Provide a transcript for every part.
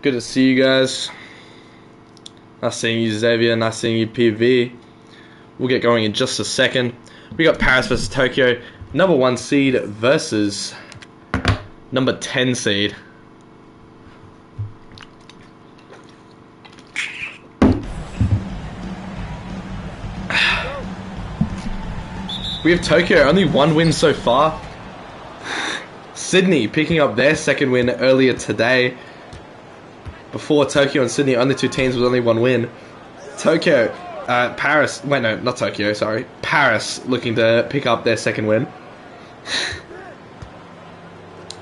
Good to see you guys. Nice seeing you, Xavier. Nice seeing you, PV. We'll get going in just a second. We got Paris versus Tokyo. Number 1 seed versus number 10 seed. We have Tokyo, only 1 win so far. Sydney picking up their 2nd win earlier today. Before Tokyo and Sydney, only 2 teams with only 1 win. Paris, wait no, not Tokyo, sorry. Paris looking to pick up their 2nd win.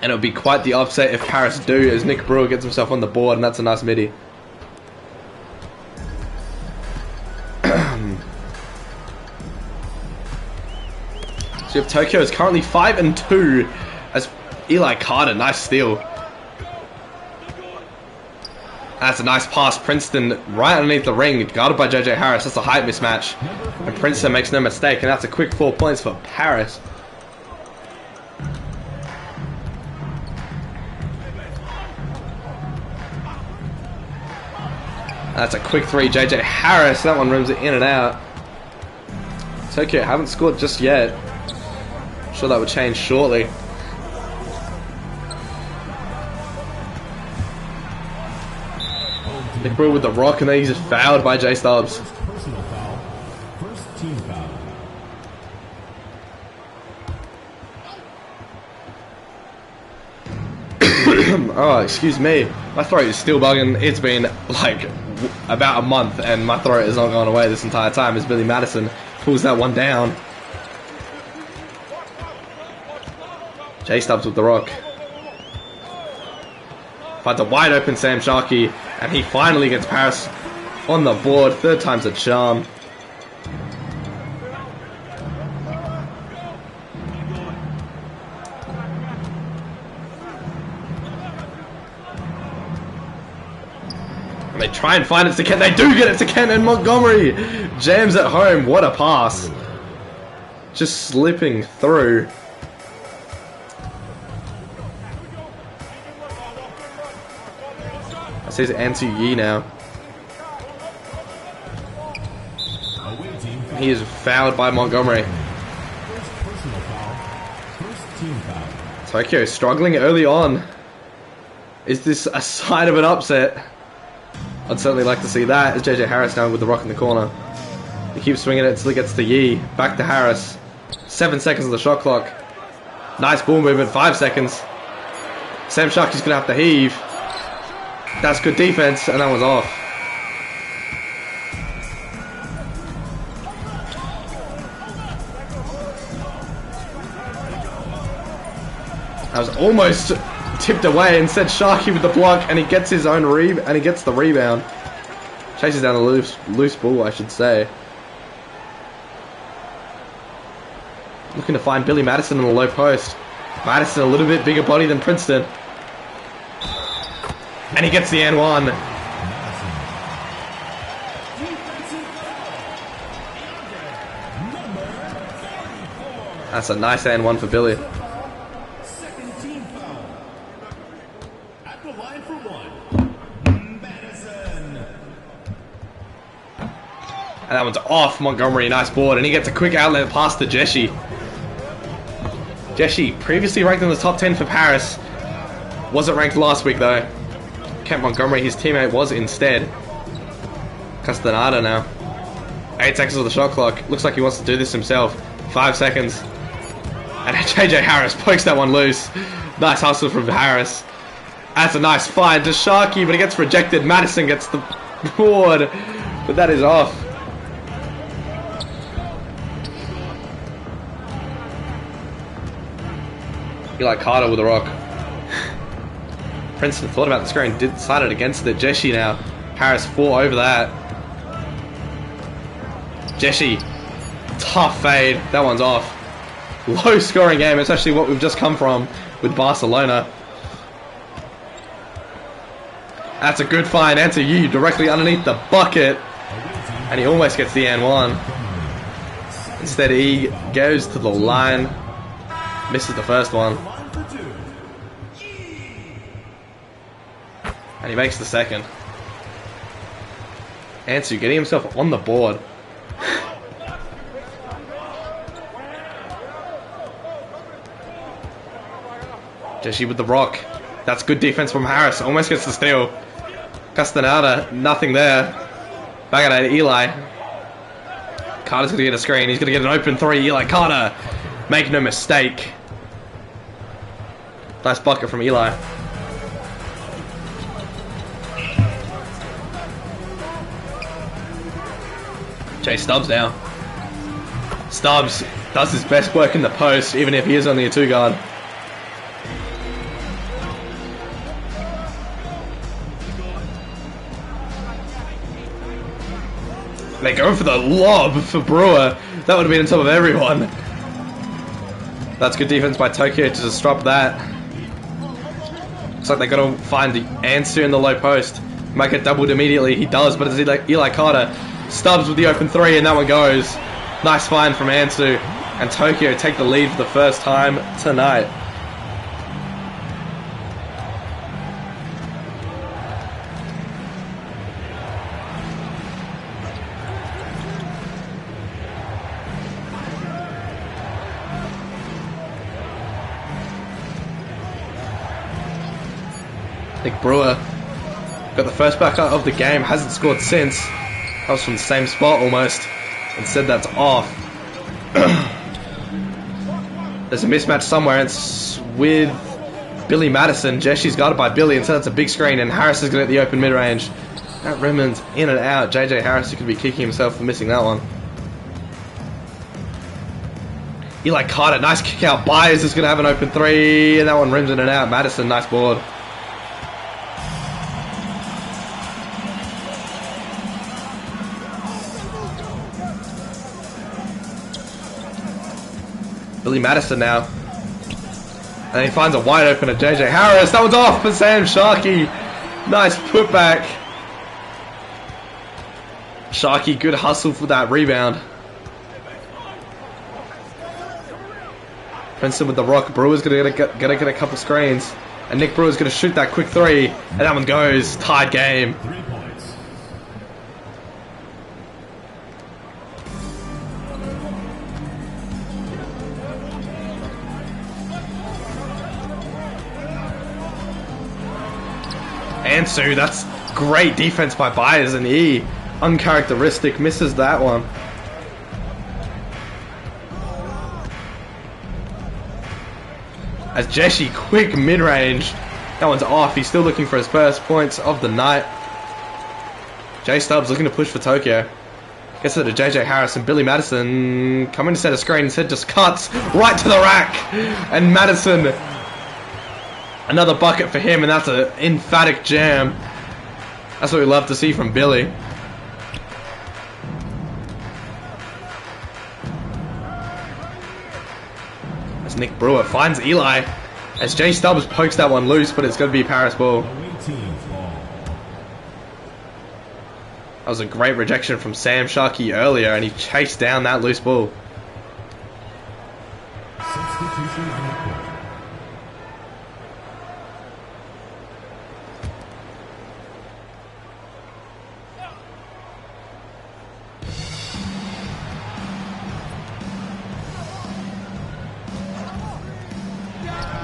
And it would be quite the upset if Paris do, as Nick Brewer gets himself on the board, and that's a nice midi. So you have Tokyo is currently 5-2 as Eli Carter, nice steal. That's a nice pass, Princeton right underneath the ring, guarded by JJ Harris. That's a height mismatch. And Princeton makes no mistake, and that's a quick 4 points for Paris. That's a quick 3, JJ Harris. That one rims it in and out. Tokyo haven't scored just yet. I'm sure that would change shortly. Nick Brewer with the rock, and then he's just fouled by J Stubbs. Personal foul. First team foul. Oh, excuse me. My throat is still bugging. It's been like about a month, and my throat has not gone away this entire time as Billy Madison pulls that one down. J Stubbs with the rock. Finds a wide open Sam Sharkey, and he finally gets Paris on the board. 3rd time's a charm. And they try and find it to Kent. They do get it to Kent, and Montgomery jams at home. What a pass. Just slipping through. It says Ansu Yi now. He is fouled by Montgomery. Tokyo struggling early on. Is this a sign of an upset? I'd certainly like to see that, as JJ Harris now with the rock in the corner. He keeps swinging it until he gets to Yi. Back to Harris. 7 seconds on the shot clock. Nice ball movement, 5 seconds. Sam Sharkey's going to have to heave. That's good defense, and that was off. That was almost tipped away, and said Sharkey with the block, and he gets his own and he gets the rebound. Chases down the loose ball, I should say. Looking to find Billy Madison in the low post. Madison a little bit bigger body than Princeton. And he gets the N1. That's a nice N1 for Billy. Second team foul. At the line for 1. Madison. And that one's off. Montgomery, nice board. And he gets a quick outlet pass to Jeshi. Jeshi, previously ranked in the top 10 for Paris. Wasn't ranked last week though. Kent Montgomery, his teammate, was instead. Castaneda now. 8 seconds of the shot clock. Looks like he wants to do this himself. 5 seconds. And JJ Harris pokes that one loose. Nice hustle from Harris. That's a nice find to Sharkey, but it gets rejected. Madison gets the board, but that is off. Eli Carter with a rock. Princeton thought about the screen, decided against it. Jeshi now. Paris 4 over that. Jeshi. Tough fade. That one's off. Low scoring game. It's actually what we've just come from with Barcelona. That's a good find. Answer you directly underneath the bucket. And he almost gets the N1. Instead he goes to the line. Misses the first one. And he makes the second. Ansu getting himself on the board. Jeshi with the rock. That's good defense from Harris. Almost gets the steal. Castaneda, nothing there. Back at Eli. Carter's going to get a screen. He's going to get an open three. Eli Carter. Make no mistake. Nice bucket from Eli. Jay Stubbs now. Stubbs does his best work in the post, even if he is only a 2-guard. They go for the lob for Brewer. That would have been on top of everyone. That's good defense by Tokyo to disrupt that. Looks like they got to find the answer in the low post. Might get doubled immediately. He does, but it's Eli Carter. Stubbs with the open three, and that one goes. Nice find from Ansu. And Tokyo take the lead for the first time tonight. Nick Brewer got the first back out of the game, hasn't scored since. That was from the same spot almost. Instead that's off. There's a mismatch somewhere. It's with Billy Madison. Jeshi's guarded by Billy. Instead that's a big screen and Harris is going to get the open mid-range. That Redmond's in and out. JJ Harris, who could be kicking himself for missing that one. Eli Carter, nice kick out. Byers is going to have an open three, and that one rims in and out. Madison, nice board. Billy Madison now. And he finds a wide open at JJ Harris. That one's off for Sam Sharkey. Nice putback. Sharkey, good hustle for that rebound. Princeton with the rock. Brewer's gonna get a couple screens. And Nick Brewer's gonna shoot that quick three. And that one goes. Tied game. 3 points. Ansu, that's great defense by Byers, and he uncharacteristic misses that one. As Jeshi, quick mid-range. That one's off. He's still looking for his first points of the night. Jay Stubbs looking to push for Tokyo. Gets it to JJ Harris and Billy Madison coming to set a screen. Instead just cuts right to the rack. And Madison, another bucket for him, and that's an emphatic jam. That's what we love to see from Billy. As Nick Brewer finds Eli. As Jay Stubbs pokes that one loose, but it's going to be Paris ball. That was a great rejection from Sam Sharkey earlier, and he chased down that loose ball. Substitution on the court.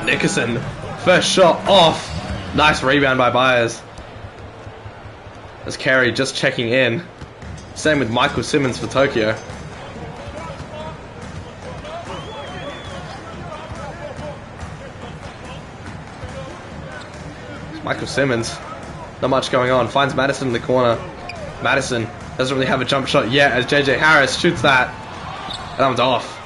Nickerson, first shot off. Nice rebound by Byers. As Carey just checking in. Same with Michael Simmons for Tokyo. Michael Simmons, not much going on. Finds Madison in the corner. Madison doesn't really have a jump shot yet as JJ Harris shoots that. And that one's off.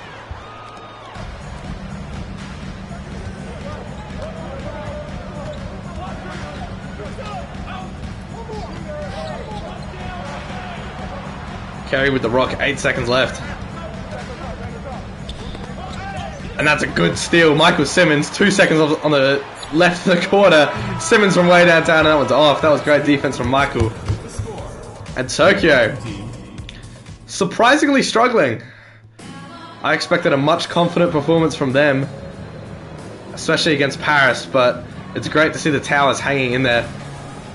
Carey with the rock, 8 seconds left. And that's a good steal. Michael Simmons, 2 seconds on the left of the quarter. Simmons from way downtown, and that one's off. That was great defense from Michael. And Tokyo, surprisingly struggling. I expected a much confident performance from them, especially against Paris, but it's great to see the Towers hanging in there.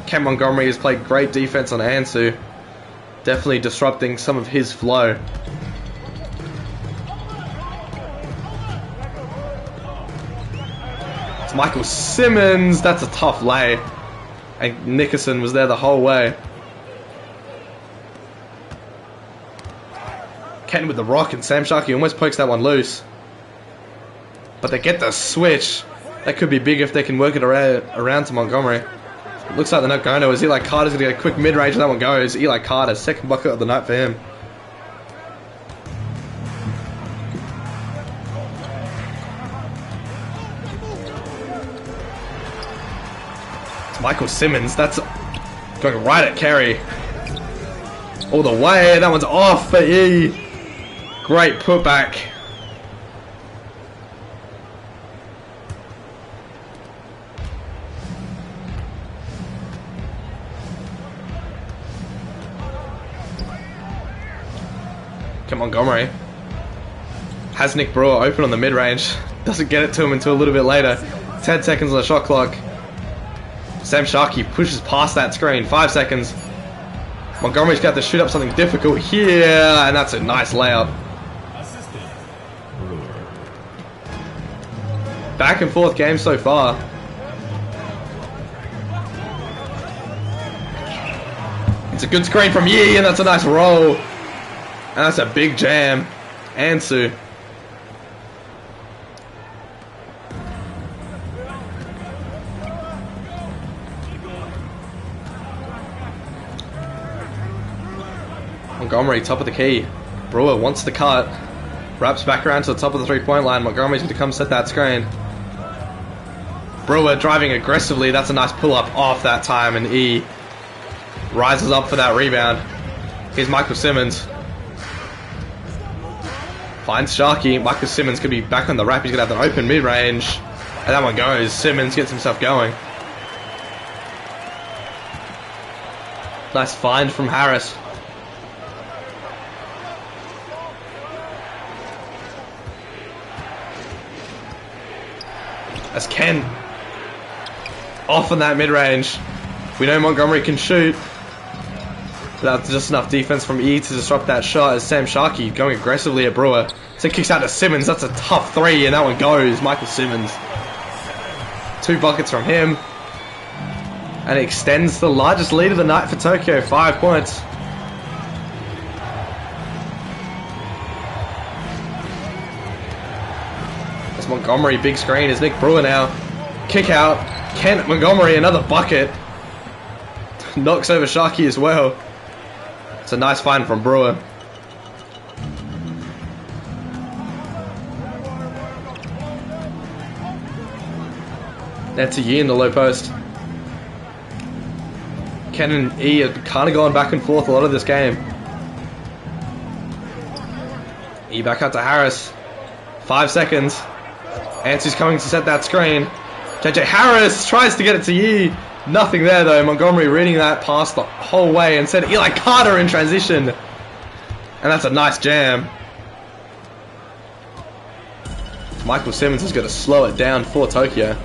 Kent Montgomery has played great defense on Ansu. Definitely disrupting some of his flow. It's Michael Simmons. That's a tough lay. And Nickerson was there the whole way. Kent with the rock, and Sam Sharkey almost pokes that one loose. But they get the switch. That could be big if they can work it around to Montgomery. Looks like they're not going to, as Eli Carter's going to get a quick mid-range and that one goes. Eli Carter, second bucket of the night for him. It's Michael Simmons, that's going right at Carey. All the way, that one's off for E. Great putback. Montgomery has Nick Brewer open on the mid-range. Doesn't get it to him until a little bit later. 10 seconds on the shot clock. Sam Sharkey pushes past that screen. 5 seconds. Montgomery's got to shoot up something difficult here, and that's a nice layup. Back and forth game so far. It's a good screen from Yee, and that's a nice roll. And that's a big jam. Ansu. Montgomery, top of the key. Brewer wants the cut. Wraps back around to the top of the three-point line. Montgomery's going to come set that screen. Brewer driving aggressively. That's a nice pull-up off that time. And E rises up for that rebound. Here's Michael Simmons. Finds Sharkey. Michael Simmons could be back on the wrap. He's going to have an open mid-range. And that one goes. Simmons gets himself going. Nice find from Harris. As Ken off on that mid-range. We know Montgomery can shoot. That's just enough defense from E to disrupt that shot as Sam Sharkey going aggressively at Brewer. So kicks out to Simmons. That's a tough three, and that one goes. Michael Simmons. 2 buckets from him. And it extends the largest lead of the night for Tokyo. 5 points. That's Montgomery. Big screen is Nick Brewer now. Kick out. Kent Montgomery. Another bucket. Knocks over Sharkey as well. It's a nice find from Brewer. That's a Yee in the low post. Ken and E have kind of gone back and forth a lot of this game. E back out to Harris. 5 seconds. Ansu's coming to set that screen. JJ Harris tries to get it to Yee. Nothing there though. Montgomery reading that pass the whole way and said Eli Carter in transition. And that's a nice jam. Michael Simmons is going to slow it down for Tokyo.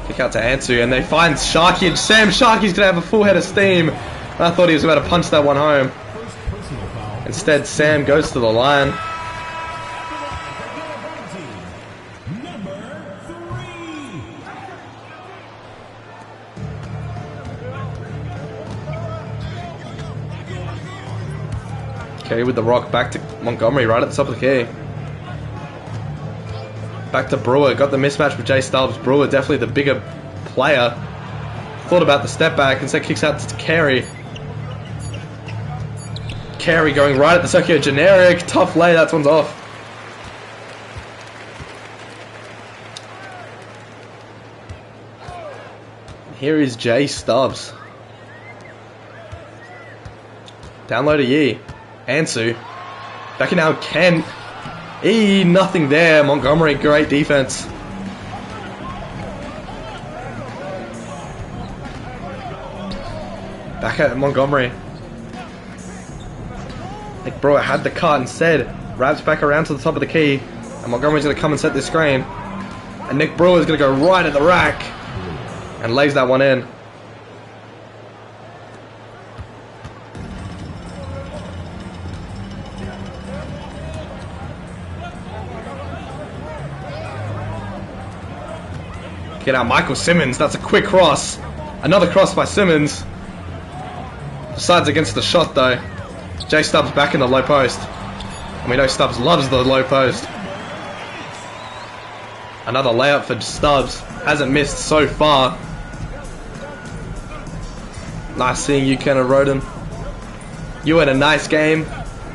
Kick out to Ansu and they find Sharkey, and Sam Sharkey's going to have a full head of steam. And I thought he was about to punch that one home. Instead, Sam goes to the line. Okay, with the rock back to Montgomery right at the top of the key. Back to Brewer. Got the mismatch with Jay Stubbs. Brewer definitely the bigger player. Thought about the step back. Instead kicks out to Carey. Carey going right at the Tokyo generic. Tough lay. That one's off. Here is Jay Stubbs. Down low to Yee. Ansu. Back in now Kent. E, nothing there. Montgomery, great defense. Back at Montgomery. Nick Brewer had the cut instead. Wraps back around to the top of the key. And Montgomery's going to come and set this screen. And Nick Brewer's going to go right at the rack and lays that one in. Get out Michael Simmons. That's a quick cross. Another cross by Simmons. Decides against the shot though. J Stubbs back in the low post. And we know Stubbs loves the low post. Another layup for Stubbs. Hasn't missed so far. Nice seeing you, Kenna Roden. You had a nice game.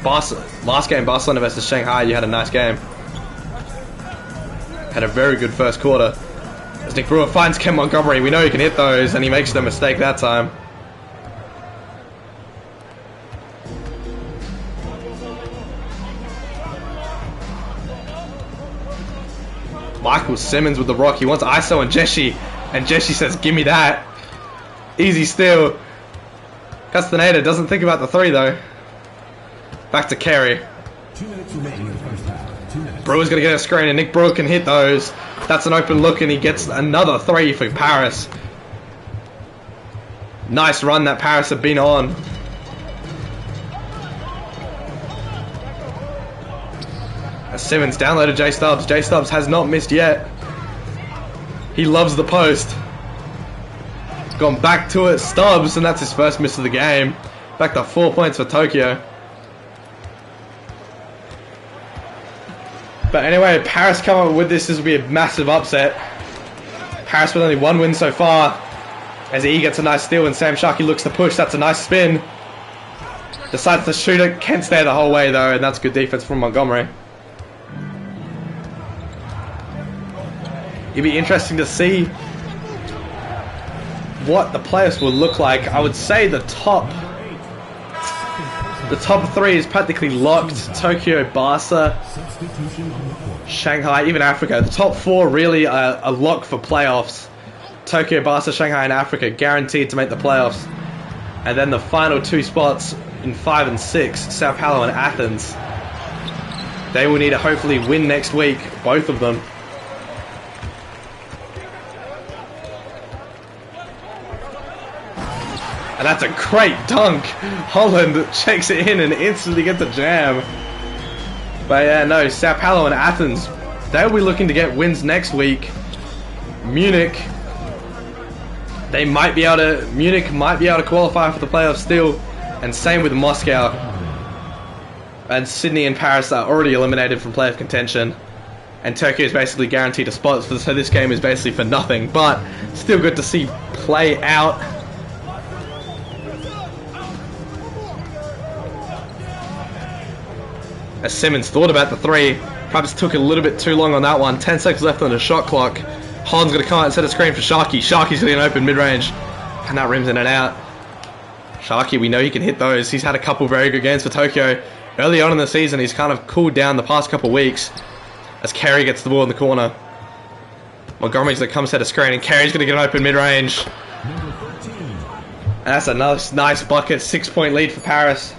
Last game, Barcelona versus Shanghai, you had a nice game. Had a very good first quarter. As Nick Brewer finds Ken Montgomery, we know he can hit those, and he makes the mistake that time. Michael Simmons with the rock. He wants ISO and Jeshi, and Jeshi says, "Give me that." Easy steal. Castaneda doesn't think about the three though. Back to Carey. 2 minutes remaining in the first half. 2 minutes. Brewer's gonna get a screen, and Nick Brewer can hit those. That's an open look, and he gets another three for Paris. Nice run that Paris have been on. As Simmons downloaded J Stubbs. J Stubbs has not missed yet. He loves the post. Gone back to it, Stubbs, and that's his first miss of the game. Back to 4 points for Tokyo. But anyway, Paris come up with this. This will be a massive upset. Paris with only one win so far. As E gets a nice steal and Sam Sharkey looks to push. That's a nice spin. Decides to shoot it. Can't stay the whole way though, and that's good defense from Montgomery. It'd be interesting to see what the playoffs will look like. I would say the top three is practically locked. Tokyo, Barca, Shanghai, even Africa. The top four really are a lock for playoffs. Tokyo, Barca, Shanghai, and Africa guaranteed to make the playoffs. And then the final two spots in 5 and 6, Sao Paulo and Athens. They will need to hopefully win next week, both of them. And that's a great dunk. Holland checks it in and instantly gets a jam. But yeah, no, Sao Paulo and Athens, they'll be looking to get wins next week. Munich, Munich might be able to qualify for the playoffs still. And same with Moscow. And Sydney and Paris are already eliminated from playoff contention. And Tokyo is basically guaranteed a spot, so this game is basically for nothing. But still good to see play out. As Simmons thought about the three, perhaps took a little bit too long on that one. 10 seconds left on the shot clock. Holland's going to come out and set a screen for Sharkey. Sharkey's going to open mid-range. And that rims in and out. Sharkey, we know he can hit those. He's had a couple very good games for Tokyo. Early on in the season, he's kind of cooled down the past couple weeks. As Carey gets the ball in the corner. Montgomery's going to come set a screen, and Carey's going to get an open mid-range. And that's a nice bucket. 6-point lead for Paris.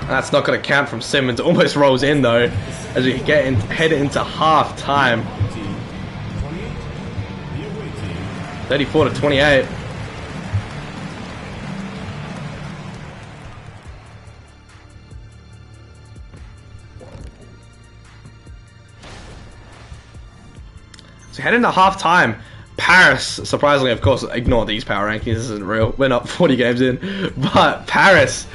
That's not going to count from Simmons. Almost rolls in though, as we head into half time. 34-28. So head into half time. Paris, surprisingly, of course, ignore these power rankings. This isn't real. We're not 40 games in, but Paris.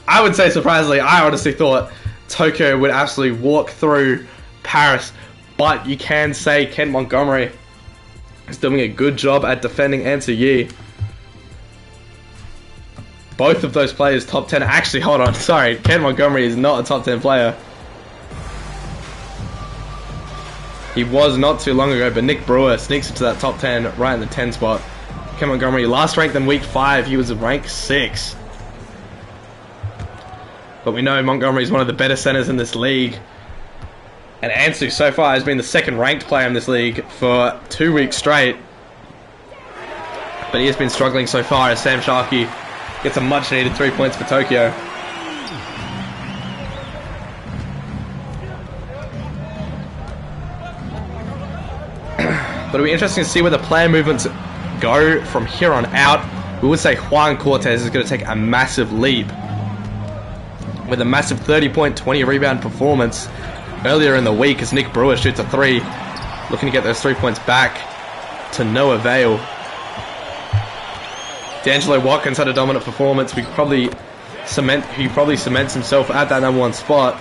I would say surprisingly, I honestly thought Tokyo would absolutely walk through Paris, but you can say Ken Montgomery is doing a good job at defending Answer Yi. Both of those players top 10. Actually, hold on, sorry, Ken Montgomery is not a top 10 player. He was not too long ago, but Nick Brewer sneaks into that top 10 right in the 10 spot. Ken Montgomery, last ranked in week 5, he was ranked 6. But we know Montgomery is one of the better centers in this league. And Ansu so far has been the second ranked player in this league for 2 weeks straight. But he has been struggling so far as Sam Sharkey gets a much needed 3 points for Tokyo. But it'll be interesting to see where the player movements go from here on out. We would say Juan Cortez is going to take a massive leap with a massive 30-point, 20-rebound performance earlier in the week as Nick Brewer shoots a 3, looking to get those 3 points back to no avail. D'Angelo Watkins had a dominant performance. He probably cements himself at that #1 spot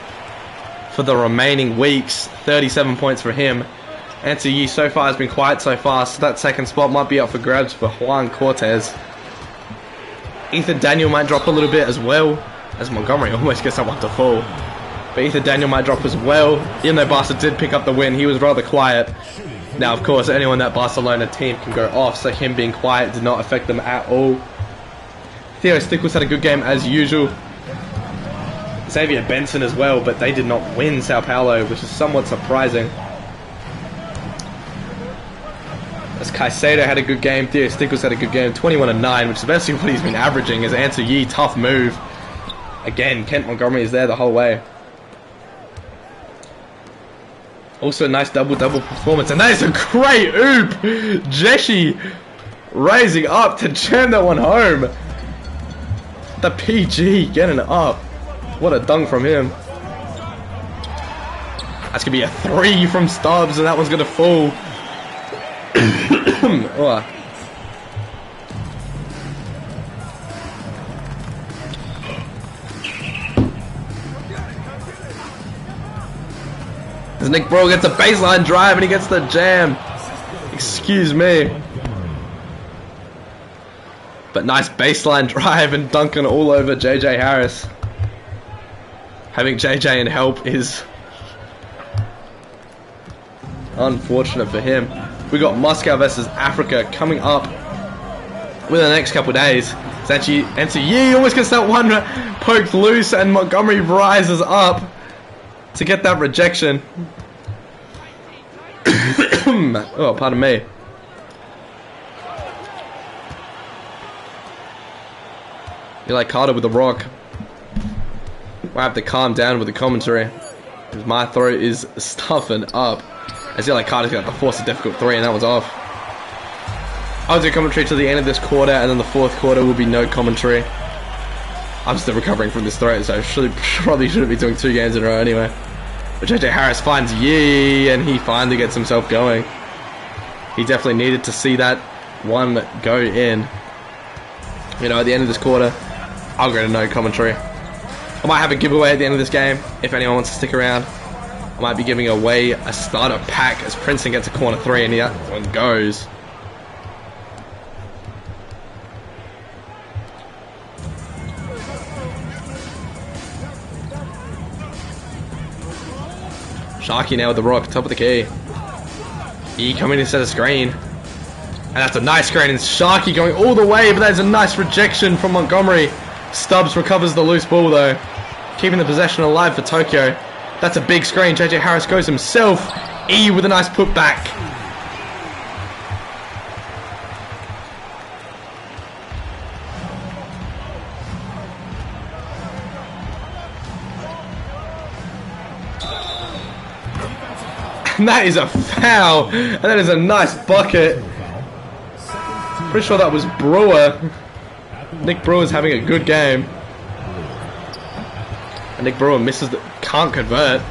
for the remaining weeks. 37 points for him. Answer Yi so far has been quiet so far, so that second spot might be up for grabs for Juan Cortez. Ethan Daniel might drop a little bit as well, as Montgomery almost gets someone to fall. But Ethan Daniel might drop as well. Even though Barca did pick up the win, he was rather quiet. Now, of course, anyone that Barcelona team can go off, so him being quiet did not affect them at all. Theo Stickles had a good game as usual. Xavier Benson as well, but they did not win Sao Paulo, which is somewhat surprising. As Caicedo had a good game, Theo Stickles had a good game, 21-9, which is basically what he's been averaging. As Answer Yi, tough move. Again, Kent Montgomery is there the whole way. Also a nice double-double performance, and that is a great oop! Jeshi raising up to jam that one home. The PG getting up. What a dunk from him. That's going to be a 3 from Stubbs, and that one's going to fall. Oh. As Nick Brewer gets a baseline drive and he gets the jam. Excuse me. But nice baseline drive and dunking all over JJ Harris. Having JJ in help is unfortunate for him. We got Moscow versus Africa coming up within the next couple of days. Answer Yi almost gets that one poked loose, and Montgomery rises up to get that rejection. Oh, pardon me. Eli Carter with the rock. I have to calm down with the commentary, because my throat is stuffing up. As Eli Carter's got to force a difficult 3, and that was off. I'll do commentary till the end of this quarter, and then the fourth quarter will be no commentary. I'm still recovering from this throat, so probably shouldn't be doing 2 games in a row anyway. But JJ Harris finds Yi, and he finally gets himself going. He definitely needed to see that one go in. You know, at the end of this quarter, I'll go to no commentary. I might have a giveaway at the end of this game, if anyone wants to stick around. I might be giving away a starter pack as Princeton gets a corner 3, and that one goes. Sharky now with the rock, top of the key. E coming to set a screen. And that's a nice screen, and Sharky going all the way, but that is a nice rejection from Montgomery. Stubbs recovers the loose ball though, keeping the possession alive for Tokyo. That's a big screen. JJ Harris goes himself. E with a nice putback. And that is a foul. And that is a nice bucket. Pretty sure that was Brewer. Nick Brewer's having a good game. And Nick Brewer misses the... can't convert.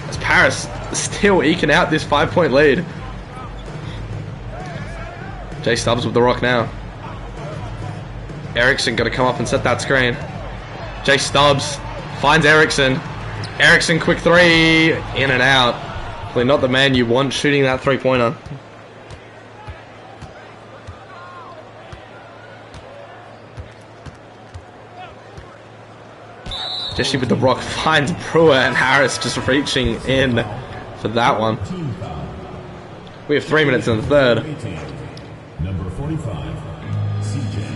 As Paris still eking out this 5-point lead. Jay Stubbs with the rock now. Erickson got to come up and set that screen. Jay Stubbs finds Erickson. Erickson quick 3, in and out. Probably not the man you want shooting that 3-pointer. Jesse with the rock finds Brewer, and Harris just reaching in for that one. We have 3 minutes in the third. Number 45, CJ.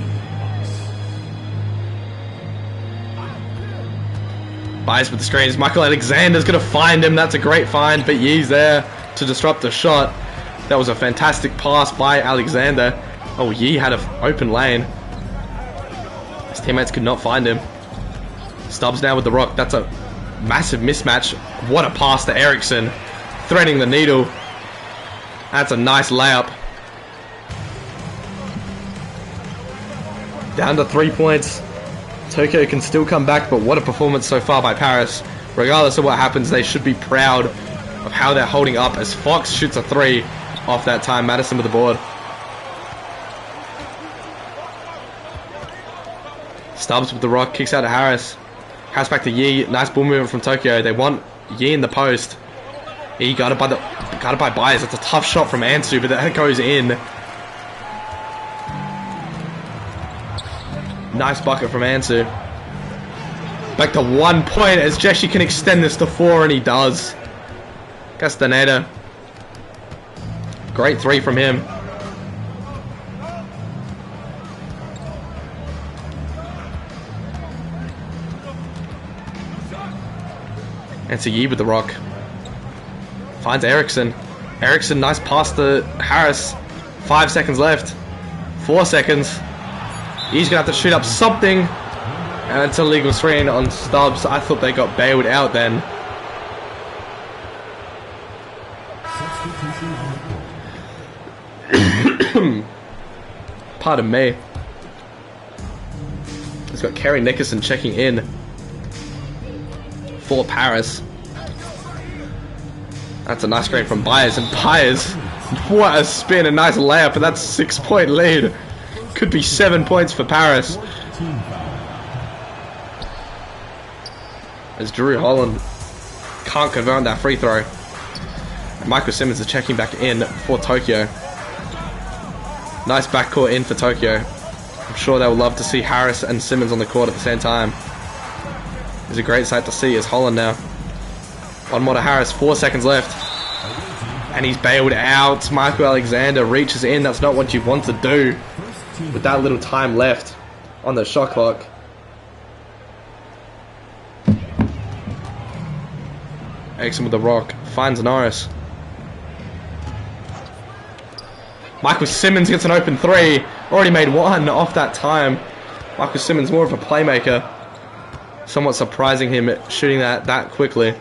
Bias with the screens. Michael Alexander's going to find him. That's a great find, but Yi's there to disrupt the shot. That was a fantastic pass by Alexander. Oh, Yi had an open lane. His teammates could not find him. Stubbs now with the rock. That's a massive mismatch. What a pass to Erickson. Threading the needle. That's a nice layup. Down to 3 points. Tokyo can still come back, but what a performance so far by Paris. Regardless of what happens, they should be proud of how they're holding up as Fox shoots a 3 off that time. Madison with the board. Stubbs with the rock, kicks out to Harris. Harris back to Yi. Nice ball movement from Tokyo. They want Yi in the post. He got it by Byers. It's a tough shot from Ansu, but that goes in. Nice bucket from Ansu. Back to 1 point as Jeshi can extend this to 4, and he does. Castaneda. Great 3 from him. Ansu Yi with the rock. Finds Eriksson. Eriksson, nice pass to Harris. 5 seconds left. 4 seconds. He's going to have to shoot up something. And it's a legal screen on Stubbs. I thought they got bailed out then. Pardon me. It's got Kerry Nickerson checking in for Paris. That's a nice screen from Byers, and Byers, what a spin, a nice layup, and that's a 6 point lead. Could be 7 points for Paris. As Drew Holland can't convert on that free throw. And Michael Simmons is checking back in for Tokyo. Nice backcourt in for Tokyo. I'm sure they'll love to see Harris and Simmons on the court at the same time. It's a great sight to see as Holland now. One more to Harris, 4 seconds left. And he's bailed out. Michael Alexander reaches in. That's not what you want to do with that little time left on the shot clock. Eriksson with the rock. Finds Norris. Michael Simmons gets an open 3. Already made 1 off that time. Michael Simmons more of a playmaker. Somewhat surprising him at shooting that quickly.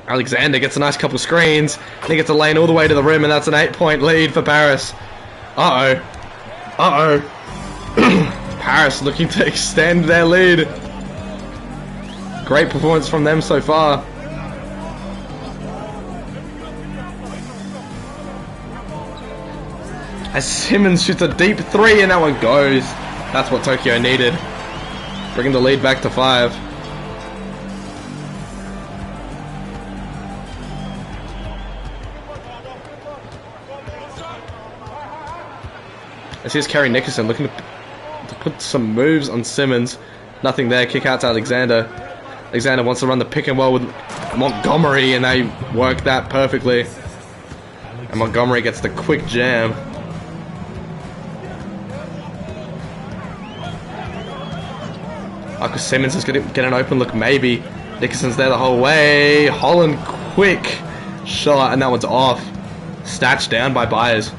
Alexander gets a nice couple screens. He gets a lane all the way to the rim, and that's an 8 point lead for Paris. Uh-oh. Uh-oh. Paris looking to extend their lead. Great performance from them so far. As Simmons shoots a deep 3, and that one goes. That's what Tokyo needed. Bringing the lead back to 5. As here's Kerry Nickerson looking to put some moves on Simmons. Nothing there. Kick out to Alexander. Alexander wants to run the pick and roll with Montgomery, and they work that perfectly. And Montgomery gets the quick jam. Michael Simmons is going to get an open look, maybe. Nickerson's there the whole way. Holland, quick shot, and that one's off. Snatched down by Byers.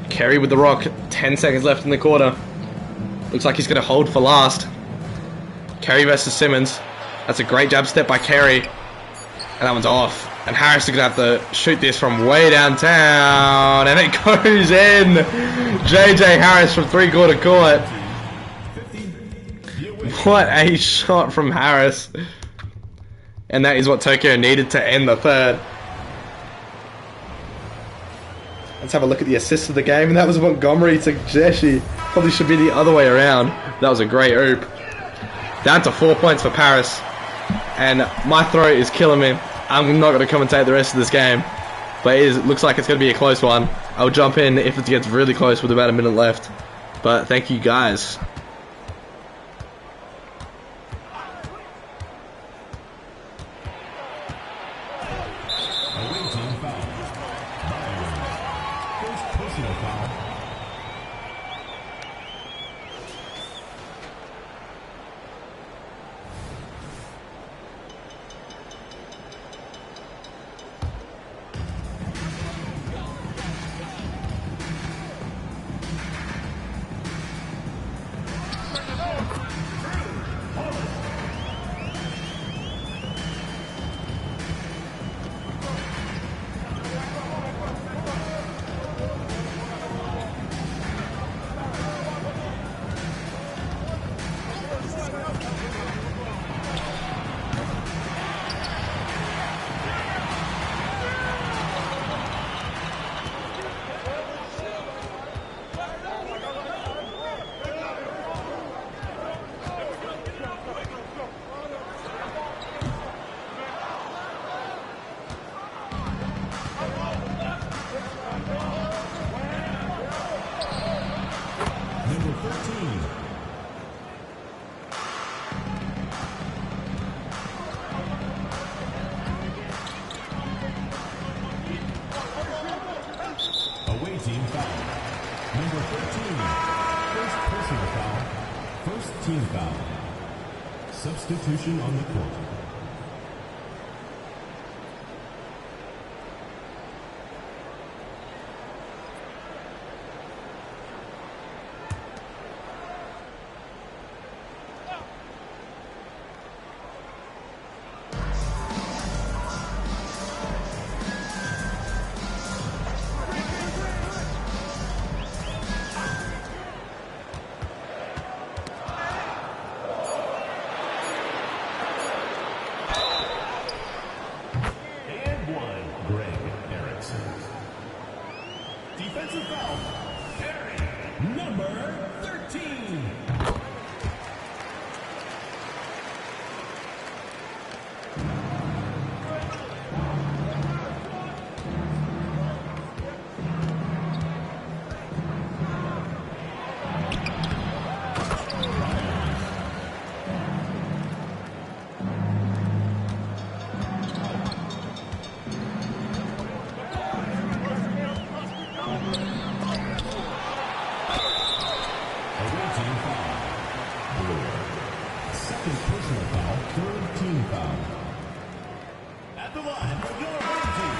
Kerry with the rock. 10 seconds left in the quarter. Looks like he's going to hold for last. Kerry versus Simmons. That's a great jab step by Kerry. And that one's off. And Harris is going to have to shoot this from way downtown. And it goes in. JJ Harris from 3/4 court. What a shot from Harris. And that is what Tokyo needed to end the third. Let's have a look at the assists of the game. And that was Montgomery to Jeshi. Probably should be the other way around. That was a great oop. Down to 4 points for Paris. And my throat is killing me. I'm not going to commentate the rest of this game. But it looks like it's going to be a close one. I'll jump in if it gets really close with about a minute left. But thank you guys. Away team foul. Number 13. First personal foul. First team foul. Substitution on the court. Defensive foul. Carry. Number 13. Second personal foul, third team foul. At the line for your away team.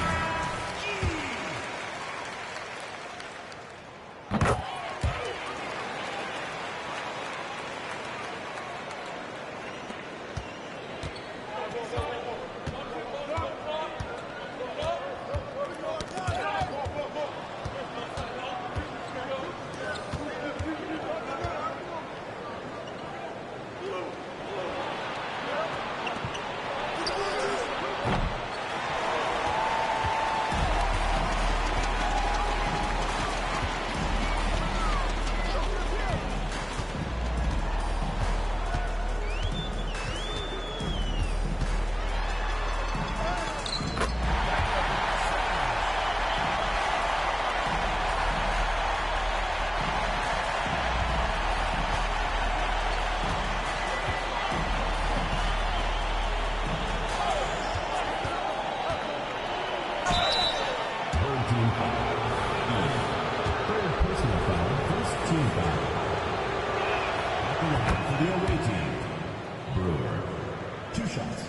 The away team, Brewer. 2 shots.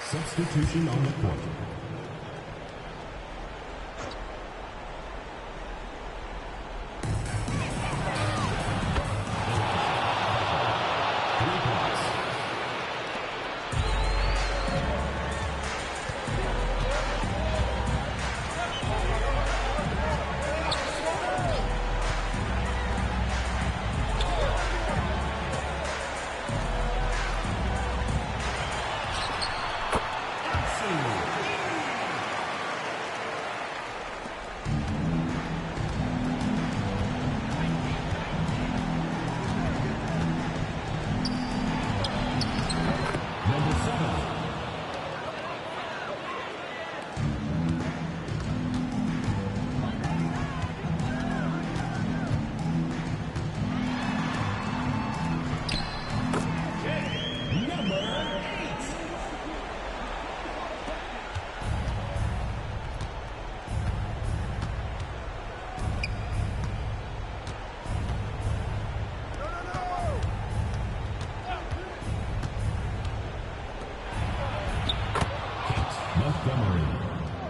Substitution on the court.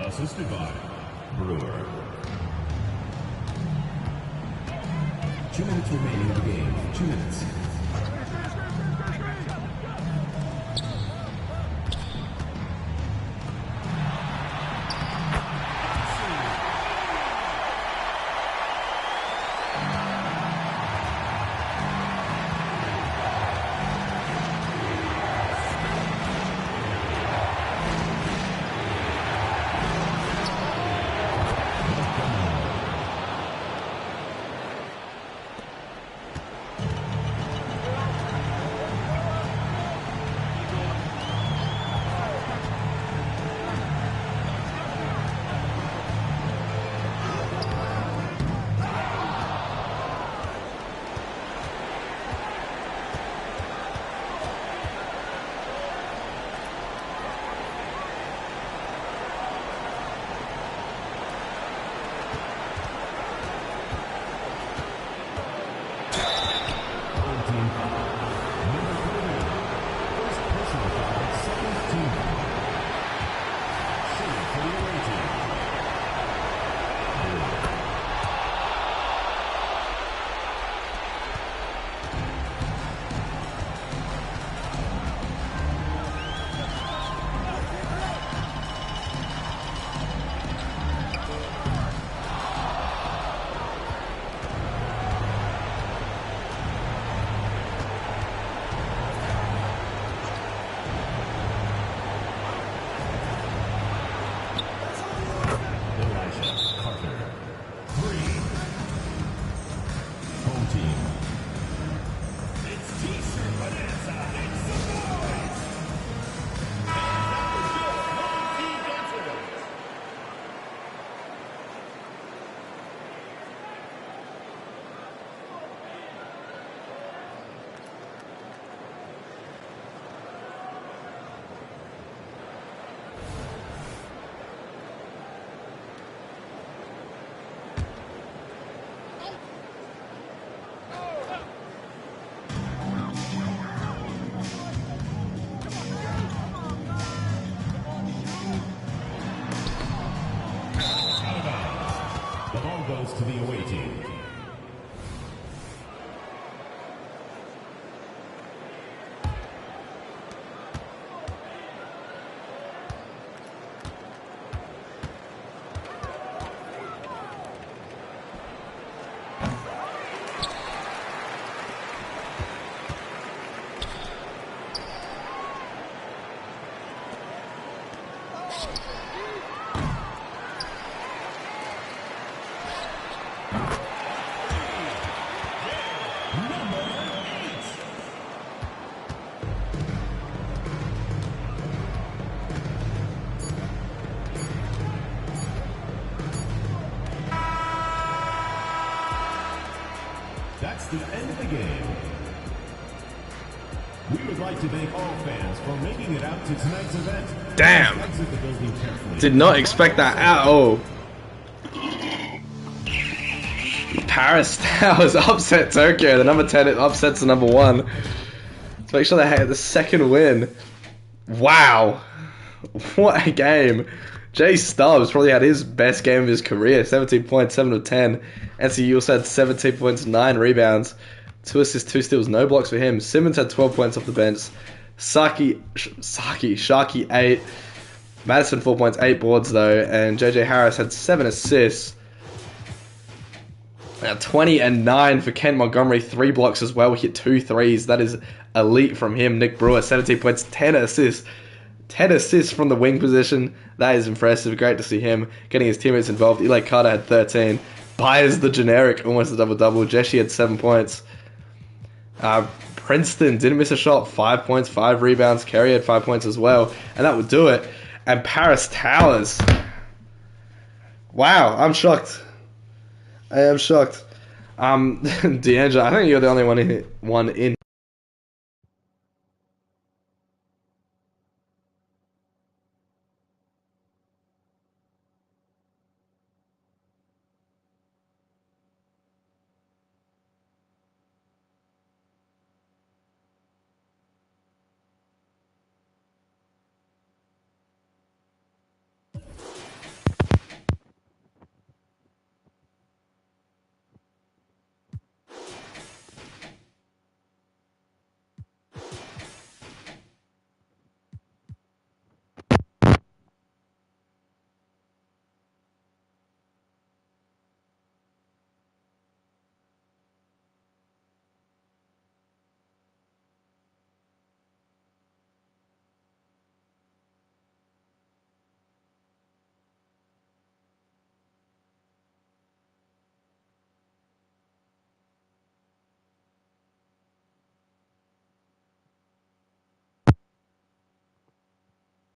Assisted by Brewer. 2 minutes remaining in the game. 2 minutes. Goes to the away team. That's the end of the game. We would like to thank all fans for making it out to tonight's event. Damn! Did not expect that at all. Paris Towers upset Tokyo. The number 10 upsets the number 1. Let's make sure they had the second win. Wow. What a game. Jay Stubbs probably had his best game of his career. 17 points, 7 of 10. NCU also had 17 points, 9 rebounds. 2 assists, 2 steals, no blocks for him. Simmons had 12 points off the bench. Sharky 8. Madison 4 points, 8 boards though. And JJ Harris had 7 assists. 20 and 9 for Kent Montgomery. 3 blocks as well. He hit 2 threes. That is elite from him. Nick Brewer, 17 points, 10 assists. 10 assists from the wing position. That is impressive. Great to see him getting his teammates involved. Eli Carter had 13. Byers the generic, almost a double-double. Jeshi had 7 points. Princeton didn't miss a shot. 5 points, 5 rebounds. Kerry had 5 points as well. And that would do it. And Paris Towers. Wow, I'm shocked. I am shocked. D'Angelo, I think you're the only one in